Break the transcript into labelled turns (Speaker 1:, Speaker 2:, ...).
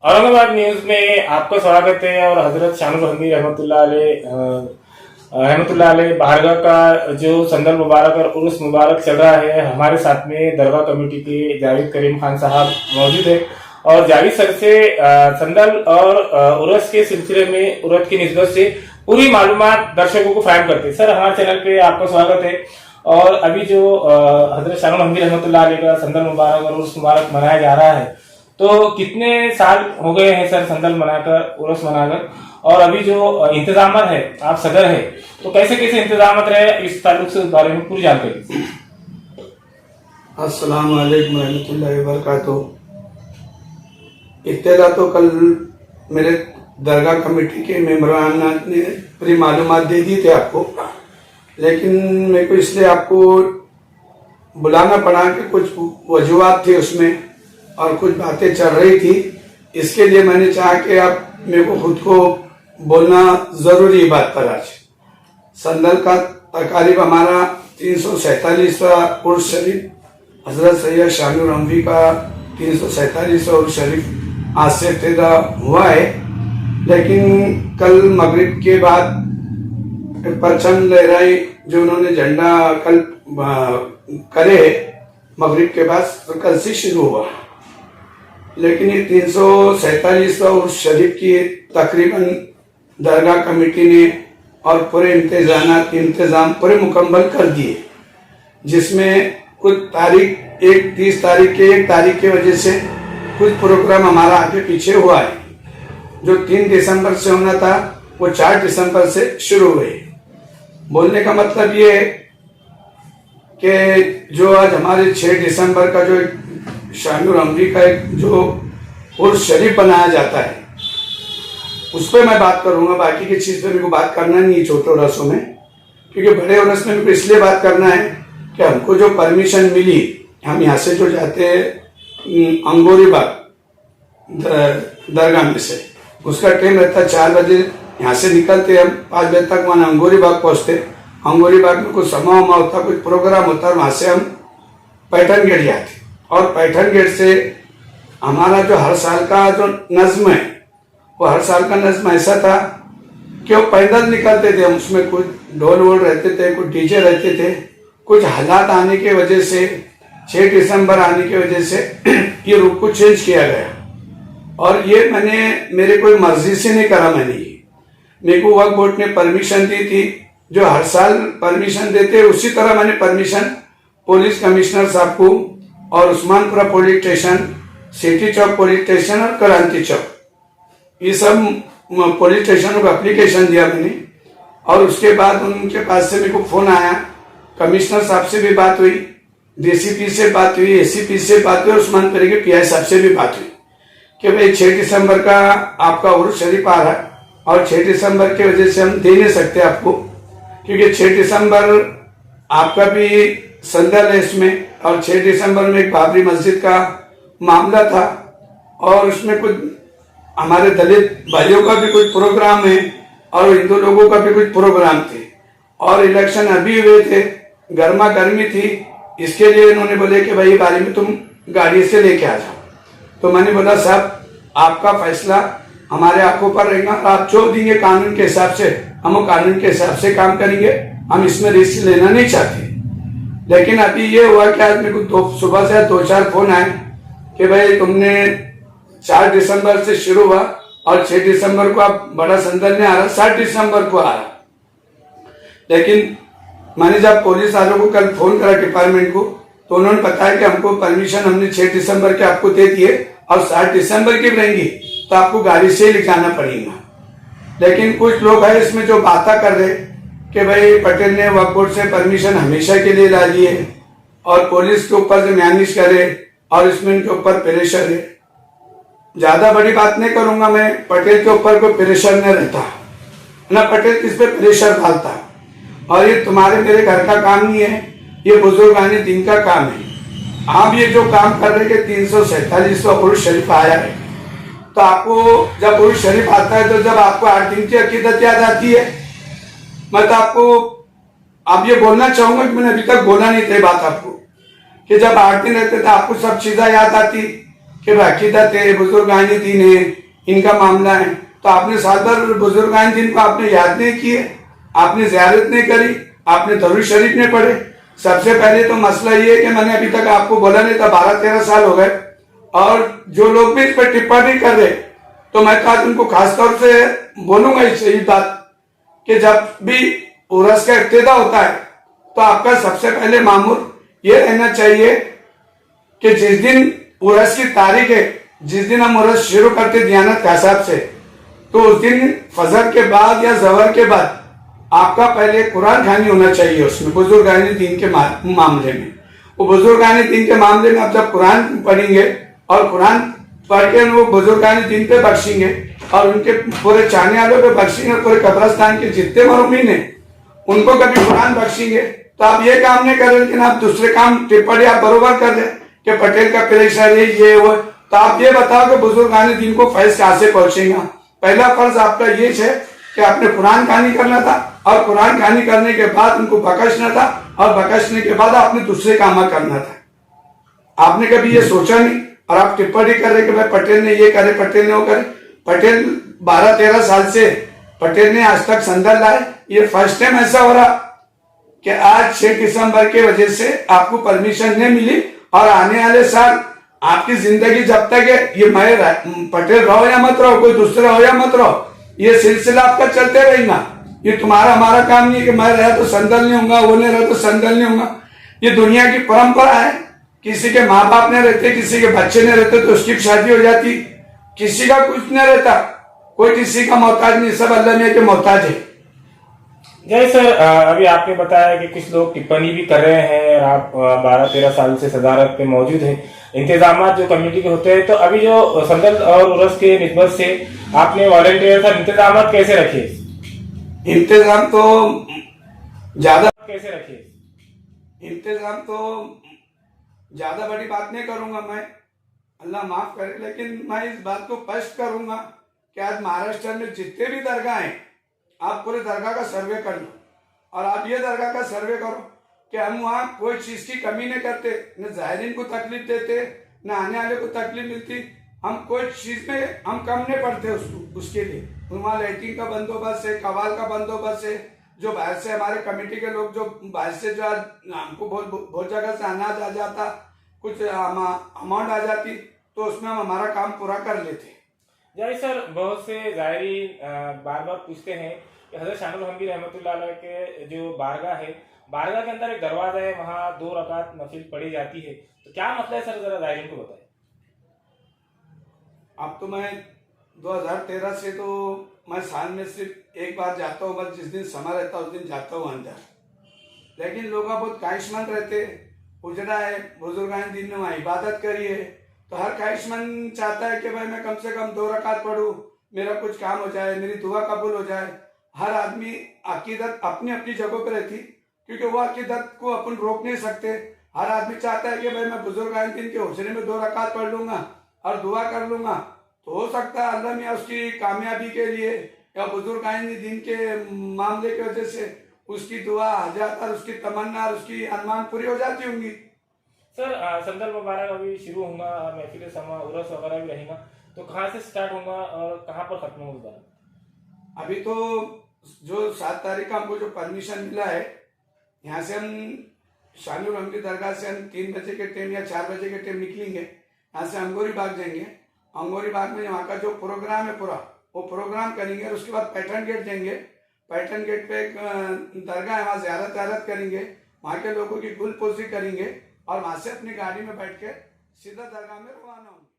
Speaker 1: Aurangabad news में आपका स्वागत है। और हजरत शानुल हमीद रहमतुल्लाह अलैह बारगाह का जो संदल मुबारक और उर्स मुबारक चल रहा है, हमारे साथ में दरगाह कमेटी के जावेद करीम खान साहब मौजूद है। और जावेद सर से संदल और उर्स के सिलसिले में उर्स की निस्बत से पूरी मालूमात दर्शकों को फराहम करते हैं। सर, हमारे चैनल पे आपका स्वागत है। और अभी जो हजरत शानुल हमीद रहमतुल्लाह अलैह का संदल मुबारक और उर्स मुबारक मनाया जा रहा है, तो कितने साल हो गए हैं सर संदल मनाकर, उर्स मनाकर? और अभी जो इंतजाम है, आप सदर है, तो कैसे कैसे इंतजाम रहे, इस ताल्लुक से उस बारे में पूरी जानकारी।
Speaker 2: अस्सलाम वालेकुम रहमतुल्लाहि व बरकातुहू। इब्तिदा तो कल मेरे दरगाह कमेटी के मेंबरान ने पूरी मालूमात दे दी थी आपको, लेकिन मेरे को इसलिए आपको बुलाना पड़ा कि कुछ वजूहात थी उसमें और कुछ बातें चल रही थी। इसके लिए मैंने चाहा कि आप मेरे को खुद को बोलना जरूरी बात पर। आज संदल का तकारीब हमारा 347वां उर्स शरीफ हजरत सैयद शानुल हमीद का 347वां उर्स शरीफ आज से इब्तिदा हुआ है। लेकिन कल मगरिब के बाद परचम लहराई जो उन्होंने झंडा कल करे मगरिब के बाद, तो कल से शुरू हुआ। लेकिन ये 347वां उर्स शरीफ की तकरीबन दरगाह कमेटी ने और पूरे इंतजाम पूरे मुकम्मल कर दिए, जिसमें कुछ तारीख 30 तारीख के 1 तारीख की वजह से कुछ प्रोग्राम हमारा आगे पीछे हुआ है। जो 3 दिसंबर से होना था वो 4 दिसंबर से शुरू हुए। बोलने का मतलब ये है कि जो आज हमारे 6 दिसंबर का जो शानुल हमीद का एक जो उर्स शरीफ बनाया जाता है, उस पर मैं बात करूंगा। बाकी की चीज पे मेरे को बात करना नहीं है छोटे उर्सों में, क्योंकि बड़े उर्स में मेरे को इसलिए बात करना है कि हमको जो परमिशन मिली, हम यहाँ से जो जाते हैं अंगोरी बाग दरगाह में से, उसका टाइम रहता है 4 बजे। यहाँ से निकलते हम 5 बजे तक वहाँ अंगोरी बाग पहुंचते। अंगोरी बाग में कुछ समा वमा होता, कुछ प्रोग्राम होता, वहां से हम पैठन गेट जाते। और पैठन गेट से हमारा जो हर साल का जो नज्म है, वो हर साल का नज्म ऐसा था कि वो पैदल निकलते थे। हम उसमें कुछ ढोल वोल रहते थे, कुछ डीजे रहते थे। कुछ हालात आने की वजह से 6 दिसंबर आने की वजह से ये रुख को चेंज किया गया। और ये मैंने मेरे कोई मर्जी से नहीं करा। मेरे को वक्फ बोर्ड ने परमिशन दी थी, जो हर साल परमिशन देते, उसी तरह मैंने परमिशन पुलिस कमिश्नर साहब को और उस्मानपुरा पुलिस स्टेशन, सिटी चौक पुलिस स्टेशन और क्रांति चौक, ये सब पुलिस स्टेशनों को एप्लीकेशन दिया मैंने। और उसके बाद उनके पास से मेरे को फोन आया, कमिश्नर साहब से भी बात हुई, डीसीपी से बात हुई, एसीपी से बात हुई, और उस्मानपुरे के पीआई साहब से भी बात हुई कि भाई 6 दिसंबर का आपका उर्स शरीफ आ रहा है, और 6 दिसंबर की वजह से हम दे नहीं सकते आपको, क्योंकि 6 दिसंबर आपका भी संदल है इसमें। और 6 दिसंबर में एक बाबरी मस्जिद का मामला था, और उसमें कुछ हमारे दलित भाइयों का भी कुछ प्रोग्राम है और हिंदू लोगों का भी कुछ प्रोग्राम थे। और इलेक्शन अभी हुए थे, गर्मा गर्मी थी, इसके लिए इन्होंने बोले कि भाई बारी में तुम गाड़ी से लेके आ जाओ। तो मैंने बोला साहब, आपका फैसला हमारे आंखों पर रहेगा, आप जो देंगे कानून के हिसाब से, हम कानून के हिसाब से काम करेंगे। हम इसमें रिस्क लेना नहीं चाहते। लेकिन अभी ये हुआ कि आज मेरे को सुबह से 2-4 फोन आए कि भाई तुमने 4 दिसंबर से शुरू हुआ और 6 दिसंबर को आप बड़ा संदल नहीं आ रहा, 7 दिसंबर को आ रहा। लेकिन मैंने जब पुलिस वालों को कल फोन करा डिपार्टमेंट को, तो उन्होंने बताया कि हमको परमिशन हमने 6 दिसंबर के आपको दे दिए और 7 दिसंबर की रहेंगी, तो आपको गाड़ी से ले जाना पड़ेगा। लेकिन कुछ लोग हैं इसमें जो बातें कर रहे कि भाई पटेल ने वक्फ बोर्ड से परमिशन हमेशा के लिए ला ली है और पुलिस के ऊपर से म्यानिश करे और इसमें इनके ऊपर प्रेशर है। ज्यादा बड़ी बात नहीं करूंगा मैं, पटेल के ऊपर कोई प्रेशर नहीं रहता ना, पटेल किस पे प्रेशर डालता। और ये तुम्हारे मेरे घर का काम नहीं है, ये बुजुर्गानी दिन का काम है। आप ये जो काम कर रहे हैं 347वां उर्स शरीफ आया है, तो आपको जब उर्स शरीफ आता है तो जब आपको 8 दिन की अकीदत याद आती है। मैं तो आपको अब ये बोलना चाहूंगा कि मैंने अभी तक बोला नहीं था बात आपको, कि जब 8 दिन रहते थे आपको सब चीजें याद आती कि भाई अकीदत है, बुजुर्गानी दीन है, इनका मामला है, तो आपने साल भर बुजुर्गानी दीन को आपने याद नहीं किए, आपने ज़ियारत नहीं करी, आपने दरूद शरीफ नहीं पढ़े। सबसे पहले तो मसला ये है कि मैंने अभी तक आपको बोला नहीं था, 12-13 साल हो गए, और जो लोग भी इस पर टिप्पणी कर रहे, तो मैं तो आज उनको खासतौर से बोलूंगा इस यही बात कि जब भी उर्स का इब्तिदा होता है तो आपका सबसे पहले मामूर ये रहना चाहिए कि जिस दिन उर्स की तारीख है, जिस दिन हम उर्स शुरू करते दियानत के हिसाब से, तो उस दिन फजर के बाद या जहर के बाद आपका पहले कुरान खानी होना चाहिए उसमें, बुजुर्गानी दीन के मामले में। वो बुजुर्गानी दीन के मामले में आप जब कुरान पढ़ेंगे और कुरान पढ़ के वो बुजुर्गानी दीन पे बख्शेंगे और उनके पूरे चाहने वालों पे बख्शेंगे, पूरे कब्रस्तान के जितने मरहूमीन हैं उनको कभी कुरान बख्शेंगे, तो आप ये काम नहीं कर रहे, लेकिन आप दूसरे काम टिप्पणी आप बरोबर कर रहे कि पटेल का प्रेशर है, ये वो, तो आप ये बताओ कि बुजुर्गानी दीन को फैज कहां से पहुंचेगा। पहला फर्ज आपका ये है कि आपने कुरान खानी करना था, और कुरान खानी करने के बाद उनको बख्शना था, और बख्शने के बाद आपने दूसरे काम करना था। आपने कभी ये सोचा नहीं, और आप टिप्पणी कर रहे कि भाई पटेल ने ये करे, पटेल ने वो करे। पटेल 12-13 साल से पटेल ने आज तक संदल लाए, ये फर्स्ट टाइम ऐसा हो रहा कि आज 6 दिसंबर के वजह से आपको परमिशन नहीं मिली, और आने वाले साल आपकी जिंदगी जब तक है, ये मैं पटेल रहो या मत रहो, कोई दूसरा हो या मत रहो, ये सिलसिला आपका चलते रहेगा। ये तुम्हारा हमारा काम नहीं है कि मैं रहा तो संदल नहीं होगा, वो नहीं रहा तो संदल नहीं होगा। ये दुनिया की परंपरा है, किसी के माँ बाप नहीं रहते, किसी के बच्चे नहीं रहते तो उसकी शादी हो जाती, किसी का कुछ नहीं रहता, कोई किसी का मोहताज नहीं, सब अल्लाह मियां के मोहताज है।
Speaker 1: जय सर, अभी आपने बताया कि कुछ लोग टिप्पणी भी कर रहे हैं और आप 12-13 साल से सदारत पे मौजूद हैं, इंतजाम जो कमेटी के होते हैं, तो अभी जो संदल और उर्स के निस्बत से आपने वॉलंटियर था, इंतजाम कैसे रखे?
Speaker 2: इंतजाम तो ज्यादा
Speaker 1: कैसे रखे?
Speaker 2: इंतजाम तो ज्यादा बड़ी बात नहीं करूंगा मैं, अल्लाह माफ करे, लेकिन मैं इस बात को स्पष्ट करूंगा कि आज महाराष्ट्र में जितने भी दरगाह हैं, आप पूरे दरगाह का सर्वे कर लो, और आप ये दरगाह का सर्वे करो कि हम वहाँ कोई चीज की कमी नहीं करते, न जायरीन को तकलीफ देते, न आने वाले को तकलीफ मिलती, हम कोई चीज में हम कम नहीं पड़ते उसके लिए। वहाँ लाइटिंग का बंदोबस्त है, कवाल का बंदोबस्त है, जो बाहर से हमारे कमेटी के लोग जो बाहर से जो हमको बहुत जगह से अनाज आ जाता, कुछ अमाउंट आ जाती, तो उसमें हम हमारा काम पूरा कर लेते।
Speaker 1: जय सर, बहुत से जायरीन बार बार पूछते हैं कि हजरत शानुल हम्दी रहमतुल्लाह अलैह के जो बारगाह है, बारगाह के अंदर एक दरवाजा है, वहाँ 2 रकात नफिल पढ़ी जाती है, तो क्या मसला है सर, जरा जायरीन को बताएं।
Speaker 2: अब तो मैं 2013 से तो मैं साल में सिर्फ एक बार जाता हूँ, बस जिस दिन समय रहता है उस दिन जाता हूँ अंदर, लेकिन लोग बहुत ख्वाहिशमंद रहते, उजड़ा है, बुजुर्गान दिन में वहाँ इबादत करी है, तो हर ख्वाहिशमंद चाहता है कि भाई मैं कम से कम 2 रकात पढ़ूं, मेरा कुछ काम हो जाए, मेरी दुआ कबूल हो जाए। हर आदमी अकीदत अपनी अपनी जगहों पर रहती, क्योंकि वो अकीदत को अपन रोक नहीं सकते। हर आदमी चाहता है कि भाई मैं बुजुर्गान दिन के हुस्ने में 2 रकात पढ़ लूंगा और दुआ कर लूंगा, तो हो सकता है अल्लाह मियां उसकी कामयाबी के लिए या बुजुर्गान दिन के मामले की वजह से उसकी दुआ हाजात और उसकी तमन्ना और उसकी अरमान पूरी हो जाती होंगी।
Speaker 1: सर, संदल मुबारक अभी शुरू होगा, महफिल समा उर्स वगैरह भी रहेगा, तो कहाँ से स्टार्ट होगा और कहाँ पर खत्म होगा?
Speaker 2: अभी तो जो 7 तारीख का हमको जो परमिशन मिला है, यहाँ से हम शानुल हम्दी दरगाह से हम 3 बजे के टाइम या 4 बजे के टाइम निकलेंगे, यहाँ से अंगोरी बाग जाएंगे। अंगोरी बाग में वहाँ का जो प्रोग्राम है पूरा वो प्रोग्राम करेंगे, और उसके बाद पैटर्न गेट जाएंगे। पैटर्न गेट पे एक दरगाह है, वहाँ ज़ियारत करेंगे, वहाँ के लोगों की गुल पोजी करेंगे, और वहाँ से अपनी गाड़ी में बैठ के सीधा दरगाह में रवाना होंगे।